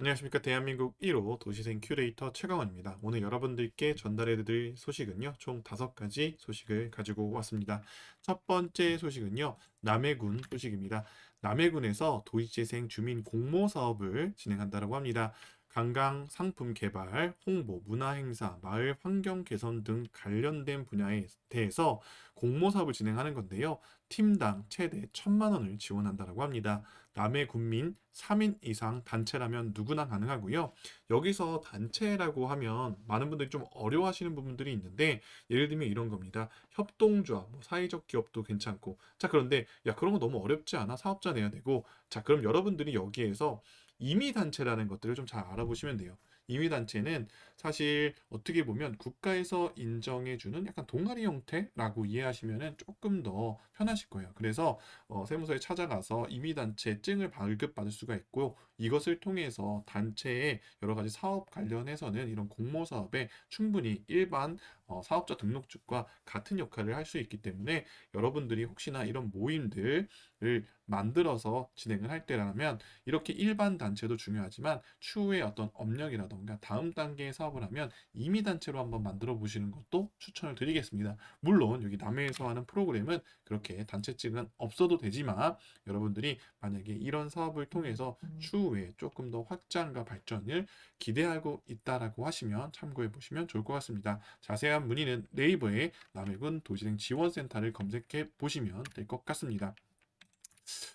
안녕하십니까. 대한민국 1호 도시생 큐레이터 최강원입니다. 오늘 여러분들께 전달해드릴 소식은요, 총 5가지 소식을 가지고 왔습니다. 첫 번째 소식은요, 남해군 소식입니다. 남해군에서 도시재생 주민 공모 사업을 진행한다고 합니다. 관광 상품 개발, 홍보, 문화 행사, 마을 환경 개선 등 관련된 분야에 대해서 공모 사업을 진행하는 건데요. 팀당 최대 1,000만 원을 지원한다고 합니다. 남해 군민 3인 이상 단체라면 누구나 가능하고요. 여기서 단체라고 하면 많은 분들이 좀 어려워하시는 부분들이 있는데, 예를 들면 이런 겁니다. 협동조합, 뭐 사회적 기업도 괜찮고. 자, 그런데 야, 그런 거 너무 어렵지 않아? 사업자 내야 되고. 자, 그럼 여러분들이 여기에서 임의단체라는 것들을 좀 잘 알아보시면 돼요. 임의단체는 사실 어떻게 보면 국가에서 인정해주는 약간 동아리 형태라고 이해하시면 조금 더 편하실 거예요. 그래서 세무서에 찾아가서 임의단체증을 발급받을 수가 있고, 이것을 통해서 단체의 여러 가지 사업 관련해서는 이런 공모 사업에 충분히 일반 사업자 등록증과 같은 역할을 할 수 있기 때문에, 여러분들이 혹시나 이런 모임들을 만들어서 진행을 할 때라면 이렇게 일반 단체도 중요하지만 추후에 어떤 업력이라던가 다음 단계의 사업을 하면 임의단체로 한번 만들어 보시는 것도 추천을 드리겠습니다. 물론 여기 남해에서 하는 프로그램은 그렇게 단체증은 없어도 되지만, 여러분들이 만약에 이런 사업을 통해서 추후에 조금 더 확장과 발전을 기대하고 있다라고 하시면 참고해 보시면 좋을 것 같습니다. 자세한 문의는 네이버에 남해군 도시생 지원센터를 검색해 보시면 될 것 같습니다.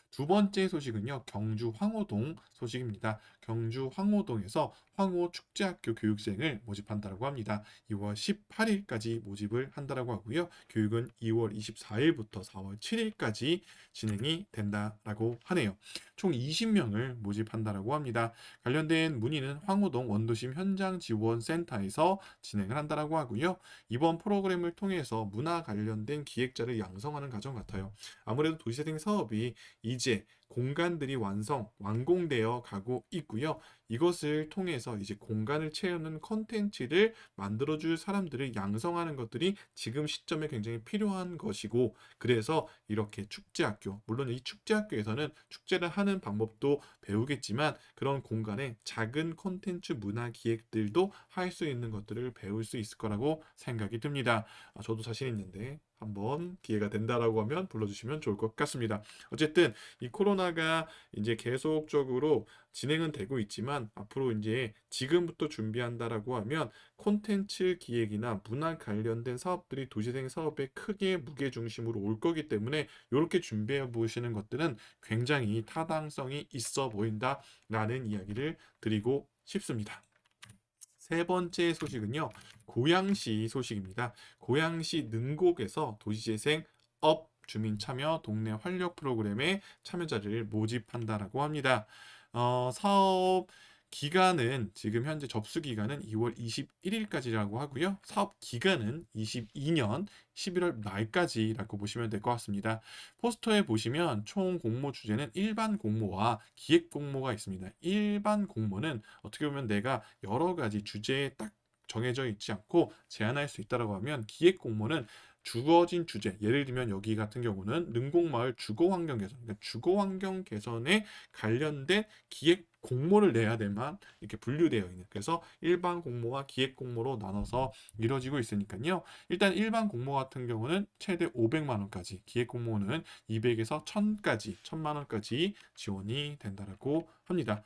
두 번째 소식은요, 경주 황호동 소식입니다. 경주 황호동에서 황호 축제학교 교육생을 모집한다고 합니다. 2월 18일까지 모집을 한다고 하고요. 교육은 2월 24일부터 4월 7일까지 진행이 된다라고 하네요. 총 20명을 모집한다고 합니다. 관련된 문의는 황호동 원도심 현장지원센터에서 진행을 한다고 하고요. 이번 프로그램을 통해서 문화 관련된 기획자를 양성하는 과정 같아요. 아무래도 도시재생 사업이 이제 공간들이 완공되어 가고 있고요. 이것을 통해서 이제 공간을 채우는 컨텐츠를 만들어줄 사람들을 양성하는 것들이 지금 시점에 굉장히 필요한 것이고, 그래서 이렇게 축제학교, 물론 이 축제학교에서는 축제를 하는 방법도 배우겠지만, 그런 공간에 작은 컨텐츠 문화 기획들도 할 수 있는 것들을 배울 수 있을 거라고 생각이 듭니다. 저도 자신 있는데 한번 기회가 된다라고 하면 불러주시면 좋을 것 같습니다. 어쨌든 이 코로나가 이제 계속적으로 진행은 되고 있지만, 앞으로 이제 지금부터 준비한다라고 하면 콘텐츠 기획이나 문화 관련된 사업들이 도시생 사업에 크게 무게 중심으로 올 거기 때문에, 이렇게 준비해 보시는 것들은 굉장히 타당성이 있어 보인다라는 이야기를 드리고 싶습니다. 세 번째 소식은요, 고양시 소식입니다. 고양시 능곡에서 도시재생 업 주민 참여 동네 활력 프로그램에 참여자를 모집한다라고 합니다. 사업 기간은 지금 현재 접수 기간은 2월 21일까지라고 하고요. 사업 기간은 22년 11월 말까지라고 보시면 될 것 같습니다. 포스터에 보시면 총 공모 주제는 일반 공모와 기획 공모가 있습니다. 일반 공모는 어떻게 보면 내가 여러 가지 주제에 딱 정해져 있지 않고 제안할 수 있다라고 하면, 기획 공모는 주어진 주제, 예를 들면 여기 같은 경우는 능곡마을 주거환경 개선, 그러니까 주거환경 개선에 관련된 기획 공모를 내야 되만 이렇게 분류되어 있는, 그래서 일반 공모와 기획 공모로 나눠서 이루어지고 있으니까요. 일단 일반 공모 같은 경우는 최대 500만 원까지, 기획 공모는 200에서 1000까지 1000만 원까지 지원이 된다라고 합니다.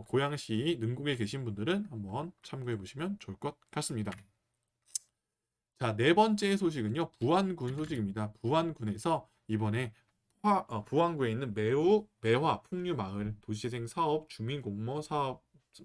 고양시 능곡에 계신 분들은 한번 참고해 보시면 좋을 것 같습니다. 자, 네 번째 소식은요, 부안군 소식입니다. 부안군에서 이번에 부안군에 있는 매화 풍류마을 도시재생 사업 주민공모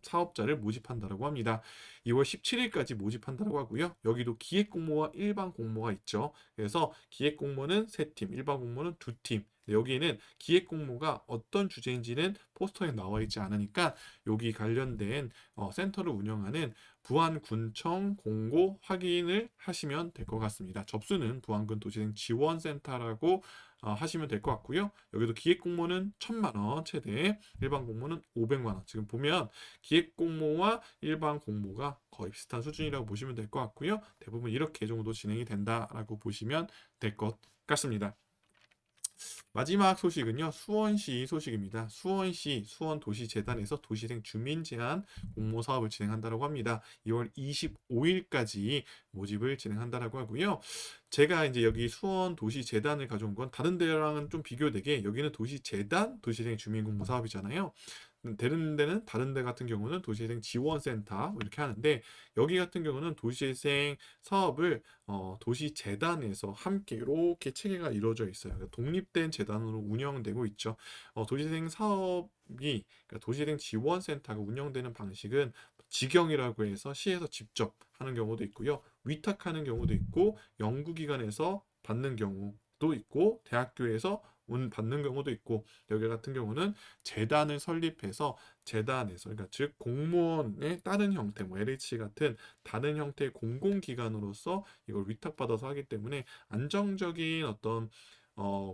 사업자를 모집한다고 합니다. 2월 17일까지 모집한다고 하고요. 여기도 기획 공모와 일반 공모가 있죠. 그래서 기획 공모는 3팀, 일반 공모는 2팀. 여기에는 기획 공모가 어떤 주제인지는 포스터에 나와 있지 않으니까, 여기 관련된 센터를 운영하는 부안군청 공고 확인을 하시면 될 것 같습니다. 접수는 부안군 도시생 지원센터라고 하시면 될 것 같고요. 여기도 기획 공모는 1,000만 원 최대, 일반 공모는 500만 원. 지금 보면 기획 공모와 일반 공모가 거의 비슷한 수준이라고 보시면 될 것 같고요. 대부분 이렇게 정도 진행이 된다라고 보시면 될 것 같습니다. 마지막 소식은요, 수원시 소식입니다. 수원시 수원도시재단에서 도시생 주민 제한 공모 사업을 진행한다고 합니다. 2월 25일까지 모집을 진행한다고 하고요. 제가 이제 여기 수원도시재단을 가져온 건 다른 데랑은 좀 비교되게 여기는 도시재단 도시생 주민 공모 사업이잖아요. 되는 데는 다른 데 같은 경우는 도시재생 지원센터 이렇게 하는데 여기 같은 경우는 도시재생 사업을 도시재단에서 함께 이렇게 체계가 이루어져 있어요. 그러니까 독립된 재단으로 운영되고 있죠. 도시재생 사업이 그러니까 도시재생 지원센터가 운영되는 방식은 직영이라고 해서 시에서 직접 하는 경우도 있고요. 위탁하는 경우도 있고 연구기관에서 받는 경우도 있고 대학교에서 받는 경우도 있고 여기 같은 경우는 재단을 설립해서 재단에서 그러니까 즉 공무원의 다른 형태 뭐 LH 같은 다른 형태의 공공기관으로서 이걸 위탁받아서 하기 때문에 안정적인 어떤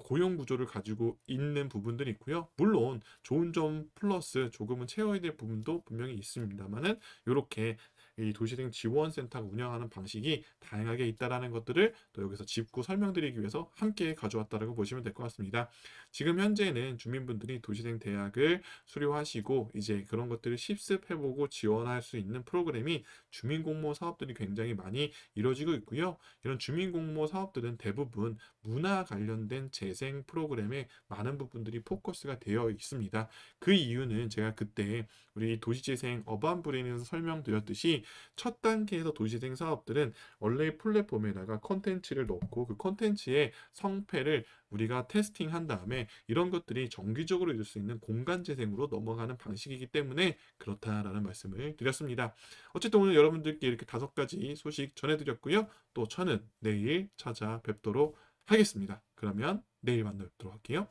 고용 구조를 가지고 있는 부분들이 있고요. 물론 좋은 점 플러스 조금은 채워야 될 부분도 분명히 있습니다만은 이렇게 이 도시생 지원센터가 운영하는 방식이 다양하게 있다라는 것들을 또 여기서 짚고 설명드리기 위해서 함께 가져왔다라고 보시면 될 것 같습니다. 지금 현재는 주민분들이 도시생 대학을 수료하시고 이제 그런 것들을 실습해보고 지원할 수 있는 프로그램이 주민공모 사업들이 굉장히 많이 이루어지고 있고요. 이런 주민공모 사업들은 대부분 문화 관련된 재생 프로그램에 많은 부분들이 포커스가 되어 있습니다. 그 이유는 제가 그때 우리 도시재생 어반브레인에서 설명드렸듯이 첫 단계에서 도시재생 사업들은 원래 플랫폼에다가 컨텐츠를 넣고 그 컨텐츠의 성패를 우리가 테스팅한 다음에 이런 것들이 정기적으로 이룰 수 있는 공간 재생으로 넘어가는 방식이기 때문에 그렇다라는 말씀을 드렸습니다. 어쨌든 오늘 여러분들께 이렇게 5가지 소식 전해드렸고요. 또 저는 내일 찾아뵙도록 하겠습니다. 그러면 내일 만나뵙도록 할게요.